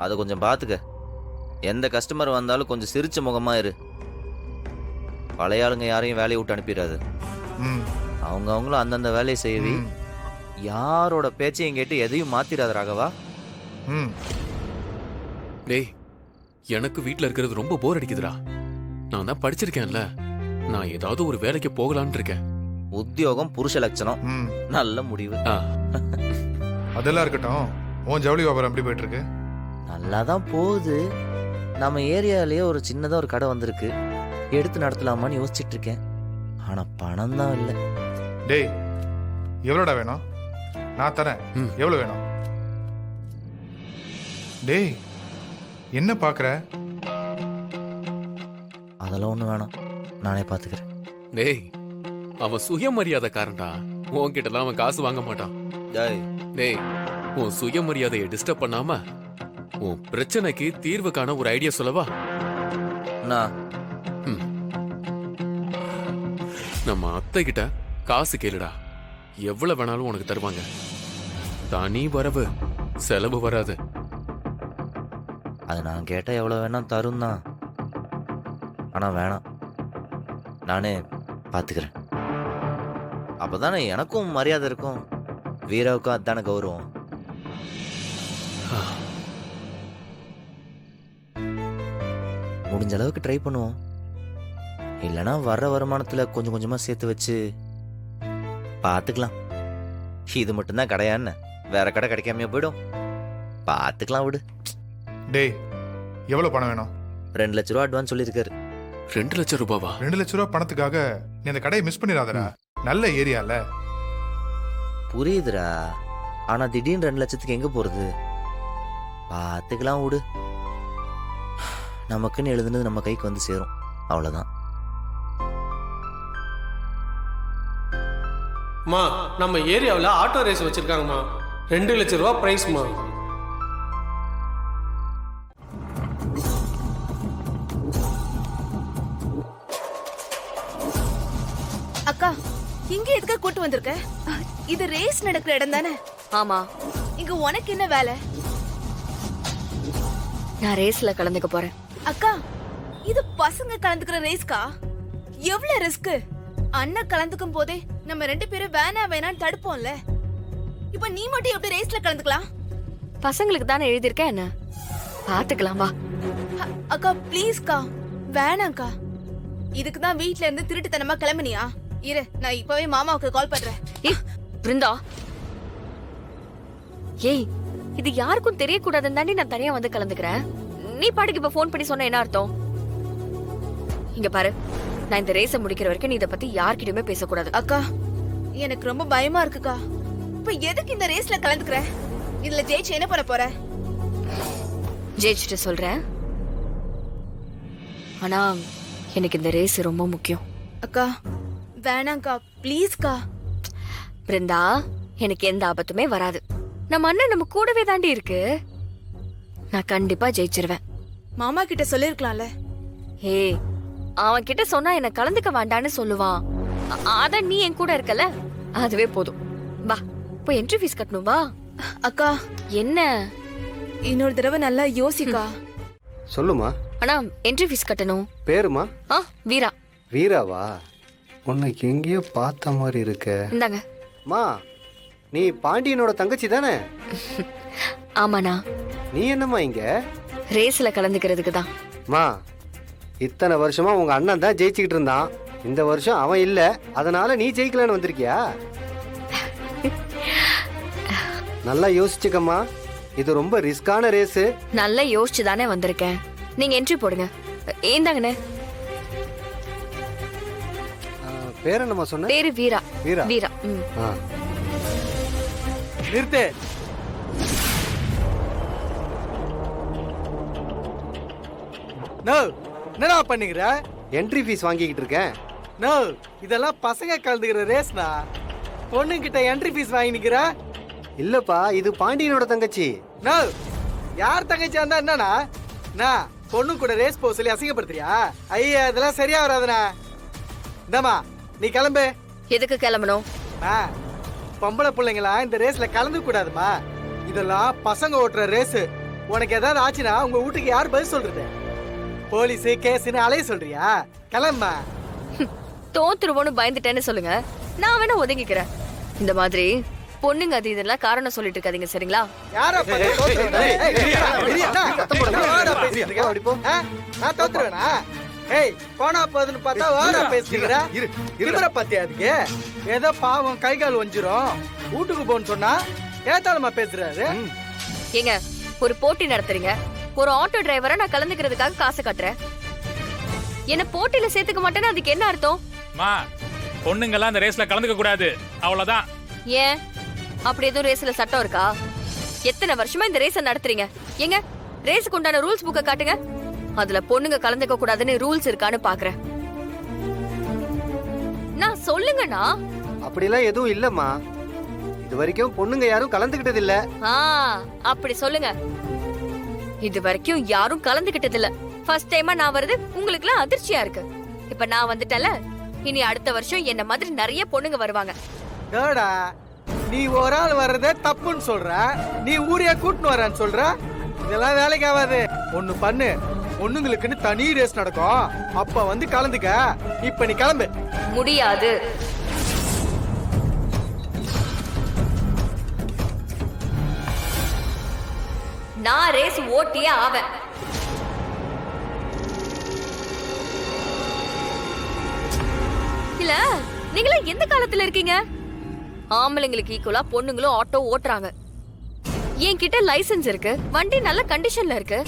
அதை கொஞ்சம் பார்த்துக்க. எந்த கஸ்டமர் வந்தாலும் கொஞ்சம் சிரிச்ச முகமா இரு. பழைய ஆளுங்க யாரையும் வேலையை விட்டு அனுப்பிடாது. அவங்களும் அந்தந்த வேலையை செய்வி. யாரோட பேச்சையும் கேட்டு எதையும் மாத்திராத ராகவா. டேய், எனக்கு வீட்ல இருக்கிறது ரொம்ப போர் அடிக்குதுடா. நான் தான் படிச்சிருக்கேன்ல, நான் ஏதாவது ஒரு வேலைக்கு போகலான்னு இருக்கேன். உத்தியோகம் புருஷ லட்சணம். நல்ல முடிவு. அதெல்லாம் இருக்கட்டும். உன் ஜவுளி வியாபாரம் எப்படி போயிட்டு இருக்கு? நல்லா தான் போகுது. நம்ம ஏரியாலேயே ஒரு சின்னதாக ஒரு கடை வந்திருக்கு. எடுத்து நடத்தலாமான்னு யோசிச்சுட்டு இருக்கேன். ஆனால் பணம் தான் இல்லை. டேய், எவ்வளோடா வேணும்? நான் தரேன். எவ்வளோ வேணும்? டேய், என்ன பார்க்குற? அதெல்லாம் ஒன்றும் வேணாம், நானே பார்த்துக்கிறேன். டேய், அவன் சுயமரியாதைக்காரன்டா. உன்கிட்டலாம் அவன் காசு வாங்க மாட்டான். டேய், உன் சுயமரியாதையை டிஸ்டர்ப் பண்ணாம உன் பிரச்சனைக்கு தீர்வு காண ஒரு ஐடியா சொல்லவா? நம்ம அத்தை கிட்ட காசு கேளுடா. எவ்வளவு வேணாலும் உனக்கு தருவாங்க. தனி வரவு, செலவு வராது. அது நான் கேட்டால் எவ்வளோ வேணா தரும் தான். ஆனால் வேணாம், நானே பார்த்துக்கிறேன். அப்போ தானே எனக்கும் மரியாதை இருக்கும், வீராவுக்கும் அதுதானே கௌரவம். முடிஞ்ச அளவுக்கு ட்ரை பண்ணுவோம். இல்லைன்னா வர்ற வருமானத்தில் கொஞ்சம் கொஞ்சமாக சேர்த்து வச்சு பார்த்துக்கலாம். இது மட்டும்தான் கடையான்னு வேற கடை கிடைக்காமையா போயிடும். பார்த்துக்கலாம், விடு. டேய், எவ்வளோ பணம் வேணும்? 2 லட்ச ரூபா அட்வான்ஸ் சொல்லியிருக்காரு. 2 லட்சம் ரூபாவா? 2 லட்ச ரூபா பணத்துக்காக நீ அந்த கடையை மிஸ் பண்ணிடாதடா. நல்ல ஏரியால. புரியுதுடா, ஆனா திடீர்னு 2 லட்சத்துக்கு எங்க போறது? பார்த்துக்கலாம், விடு. நமக்குன்னு எழுதுனது நம்ம கைக்கு வந்து சேரும், அவ்வளவுதான். மா, நம்ம ஏரியாவில் ஆட்டோ ரேஸ் வச்சிருக்காங்கம்மா. 2 லட்ச ரூபா பிரைஸ்மா. அக்கா, இங்க எதுக்கு கூட்டு வந்திருக்க? இது ரேஸ் நடக்கிற இடம் தானே? ஆமா. இங்க உனக்கு என்ன வேலை? நான் ரேஸ்ல கலந்துக்க போறேன். அக்கா, இது பசங்க கலந்துக்கிற ரேஸ்கா? எவ்வளவு ரிஸ்க். அண்ணன் கலந்துக்கும் போதே நம்ம 2 பேரும் வேணான்னு தடுப்போம்ல. இப்ப நீ மட்டும் எப்படி ரேஸ்ல கலந்துக்கலாம்? பசங்களுக்கு தானே எழுதியிருக்கேன், என்ன பாத்துக்கலாம் வா. அக்கா ப்ளீஸ்க்கா, வேணாம்க்கா. இதுக்கு தான் வீட்ல இருந்து திருட்டுத்தனமா கிளம்பினியா? இரு, நான் இப்பவே மாமாவுக்கு கால் பண்றேன். பிருந்தா, ஏய், இது யாருக்கும் தெரியக்கூடாதுன்னு தாண்டி நான் தனியா வந்து கலந்துக்கிறேன். நீ பாட்டுக்கு இப்ப போன் பண்ணி சொன்ன என்ன அர்த்தம்? இங்க பாரு, நான் இந்த ரேஸ முடிக்கிற வரைக்கும் நீ இத பத்தி யார்கிட்டயுமே பேசக்கூடாது. அக்கா, எனக்கு ரொம்ப பயமா இருக்குக்கா. இப்ப எதுக்கு இந்த ரேஸ்ல கலந்துக்கிற? இதுல ஜெயிச்சு என்ன பண்ண போற? ஜெயிச்சுட்டு சொல்றேன், ஆனா எனக்கு இந்த ரேஸ் ரொம்ப முக்கியம். அக்கா வேணாம்க்கா, ப்ளீஸ்க்கா. பிருந்தா, எனக்கு எந்த ஆபத்துமே வராது. நம்ம அண்ணன் நம்ம கூடவே தாண்டி இருக்கு. நான் கண்டிப்பா ஜெயிச்சிருவேன். மாமா கிட்ட சொல்லிருக்கலாம்ல. ஏய், அவன் கிட்ட சொன்னா என்ன கலந்துக்க வேண்டான்னு சொல்லுவான். அத நீ என் கூட இருக்கல, அதுவே போதும். வா, போய் என்ட்ரி ஃபீஸ் கட்டணும், வா. அக்கா, என்ன? இன்னொரு தடவை நல்லா யோசிக்கா. சொல்லுமா. அண்ணா, என்ட்ரி ஃபீஸ் கட்டணும். பேருமா? வீரா. வீராவா? உன்னைக்கு எங்கேயோ பார்த்த மாதிரி இருக்க. இந்தாங்க. மா, நீ பாண்டியனோட தங்கச்சி தானே? ஆமாண்ணா. நீ என்னம்மா இங்க? ரேஸ்ல கலந்துக்கிறதுக்கு தான். மா, இத்தனை வருஷமா உங்க அண்ணன் தான் ஜெயிச்சுக்கிட்டு இருந்தான். இந்த வருஷம் அவன் இல்ல, அதனால நீ ஜெயிக்கலான்னு வந்திருக்கியா? நல்லா யோசிச்சுக்கம்மா, இது ரொம்ப ரிஸ்கான ரேஸ். நல்லா யோசிச்சு தானே வந்திருக்கேன். நீங்க என்ட்ரி போடுங்க. ஏந்தாங்கண்ணே. பேர் என்னம்மா சொன்ன? பேரு வீரா. வீரா. வீரா. நிறுத்து. நோ, என்னடா பண்ணிக்கிற? என்ட்ரி ஃபீஸ் வாங்கிக்கிட்டு இருக்கேன். நோ, இதெல்லாம் பசங்க கலந்துக்கிற ரேஸ்னா. பொண்ணுங்கிட்ட என்ட்ரி ஃபீஸ் வாங்கிக்கிற? இல்லப்பா, இது பாண்டியனோட தங்கச்சி. நோ, யார் தங்கச்சியா இருந்தா என்னண்ணா? நான் பொண்ணு கூட ரேஸ் போக சொல்லி அசிங்கப்படுத்துறியா? ஐயா, இதெல்லாம் சரியா வராதுண்ணா. இந்தம்மா, நீ கிளம்பு. எதுக்கு கிளம்பணும்? பொம்பளை பிள்ளைங்களா இந்த ரேஸ்ல கலந்து கூடாதுமா. இதெல்லாம் பசங்க ஓட்டுற ரேஸ். உனக்கு ஏதாவது ஆச்சுன்னா உங்க வீட்டுக்கு யார் பதில் சொல்றது? போலீஸ் கேஸ்னு அலைய சொல்றியா? கிளம்பா. தோத்துருவோன்னு பயந்துட்டேன்னு சொல்லுங்க, நான் வேணா ஒதுங்கிக்கிறேன். இந்த மாதிரி பொண்ணுங்க அது இதெல்லாம் காரணம் சொல்லிட்டு இருக்காதீங்க, சரிங்களா? யாரோ நான் தோத்துருவேனா? ஏய், போனா போதுன்னு பார்த்தா ஓடா பேசுறீங்க. இவரை பத்தியா அதுக்கு? ஏதோ பாவம் கை கால் வஞ்சிரும், வீட்டுக்கு போன்னு சொன்னா ஏத்தாலுமா பேசுறாரு. ஏங்க, ஒரு போட்டி நடத்துறீங்க, ஒரு ஆட்டோ டிரைவரை நான் கலந்துக்கிறதுக்காக காசு கட்டுறேன். என்ன போட்டியில சேர்த்துக்க மாட்டேன்னு அதுக்கு என்ன அர்த்தம்? மா, பொண்ணுங்கெல்லாம் அந்த ரேஸ்ல கலந்துக்க கூடாது, அவ்வளவுதான். ஏன், அப்படி எதுவும் ரேஸ்ல சட்டம் இருக்கா? எத்தனை வருஷமா இந்த ரேஸ நடத்துறீங்க? ஏங்க, ரேஸுக்கு உண்டான ரூல்ஸ் புக்க காட்டுங்க. அதுல பொண்ணுங்க கலந்துக்க கூடாதுன்னு ரூல்ஸ் இருக்கான்னு பாக்குறேன். நான் சொல்லுங்கண்ணா. அப்படிலாம் எதுவும் இல்லம்மா. இது வரைக்கும் பொண்ணுங்க யாரும் கலந்துக்கிட்டது இல்ல. அப்படி சொல்லுங்க. இது வரைக்கும் யாரும் கலந்துக்கிட்டது இல்ல. ஃபர்ஸ்ட் டைமா நான் வருது உங்களுக்குலாம் அதிர்ச்சியா இருக்கு. இப்ப நான் வந்துட்டல, இனி அடுத்த வருஷம் என்ன மாதிரி நிறைய பொண்ணுங்க வருவாங்க. ஏடா, நீ ஒரு ஆள் வர்றதே தப்புன்னு சொல்ற, நீ ஊரைய கூட்டின்னு வரன்னு சொல்ற. இதெல்லாம் வேலைக்கு ஆகாது. ஒண்ணு பண்ணு, பொண்ணுங்களுக்குன்னு தனி ரேஸ் நடக்கும், அப்ப வந்து கலந்துக்க. இப்ப நீ கிளம்பு. முடியாது. நான் ரேஸ் ஓட்டியே ஆவேன். இல்ல, நீங்களா எந்த காலத்துல இருக்கீங்க? ஆம்பளைங்களுக்கு ஈக்குவலா பொண்ணுங்களும் ஆட்டோ ஓட்டுறாங்க. என்கிட்ட லைசென்ஸ் இருக்கு, வண்டி நல்ல கண்டிஷன்ல இருக்கு.